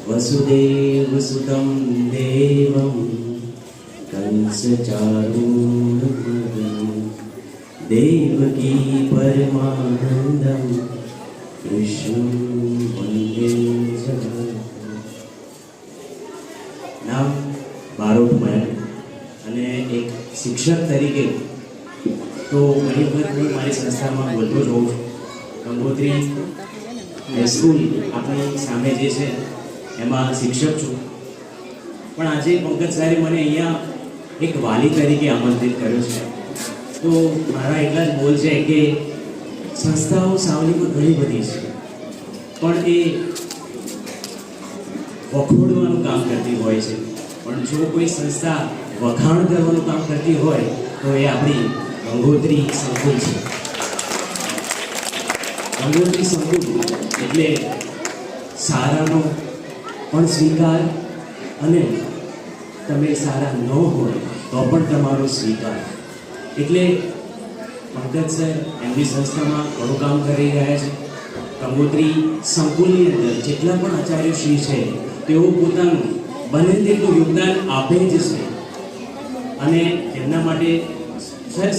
वसुदेवसुतं देवं कंसचारूणमर्दनं देवकी परमानन्दं कृष्णं वन्दे जगद्गुरुं। नाम बारोट मयंक અને એક શિક્ષક તરીકે તો ઘણી વખત હું મારી સંસ્થામાં બોલતો જ હોઉં છું। ગંગોત્રી હાઈસ્કૂલ આપણી સામે જે છે એમાં શિક્ષક છું, પણ આજે પંકજ સાહેબે મને અહીંયા એક વાલી તરીકે આમંત્રિત કર્યો છે। તો મારા એટલા જ બોલ છે કે સંસ્થાઓ સાવલીમાં ઘણી બધી છે, પણ એ વખોડવાનું કામ કરતી હોય છે, પણ જો કોઈ સંસ્થા વખાણ કરવાનું કામ કરતી હોય તો એ આપણી ગંગોત્રી સંકુલ છે। ગંગોત્રી સંકુલ એટલે સારાનો પણ સ્વીકાર, અને તમે સારા ન હોય તો પણ તમારો સ્વીકાર। એટલે પંકજ સર એમની સંસ્થામાં ઘણું કામ કરી રહ્યા છે। ગંગોત્રી સંકુલની અંદર જેટલા પણ આચાર્યશ્રી છે તેઓ પોતાનું બને તેટલું યોગદાન આપે જ છે, અને એમના માટે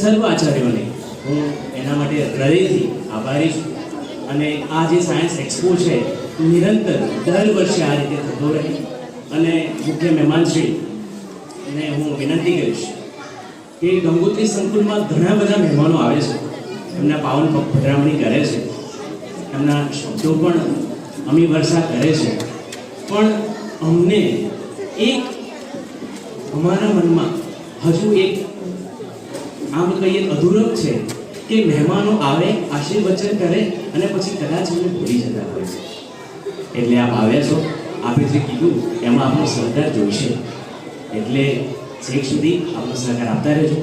સર્વ આચાર્યોને હું એના માટે હૃદયથી આભારી છું। અને આ જે સાયન્સ એક્સપો છે નિરંતર દર વર્ષે આ રીતે થતો રહે, અને મુખ્ય મહેમાનશ્રીને હું વિનંતી કરીશ કે ગંગોત્રી સંકુલમાં ઘણા બધા મહેમાનો આવે છે, એમના પાવન પધરામણી કરે છે, એમના શબ્દો પણ અમી વર્ષા કરે છે, પણ અમને એક અમારા મનમાં હજુ એક આમ કહીએ અધૂરપ છે કે મહેમાનો આવે, આશીર્વચન કરે અને પછી કદાચ અમને ભૂલી જતા હોય છે। એટલે આપ આવ્યા છો, આપે જે કીધું એમાં આપણો સહકાર જોઈશે, એટલે છેક સુધી આપણો સહકાર આપતા રહેજો।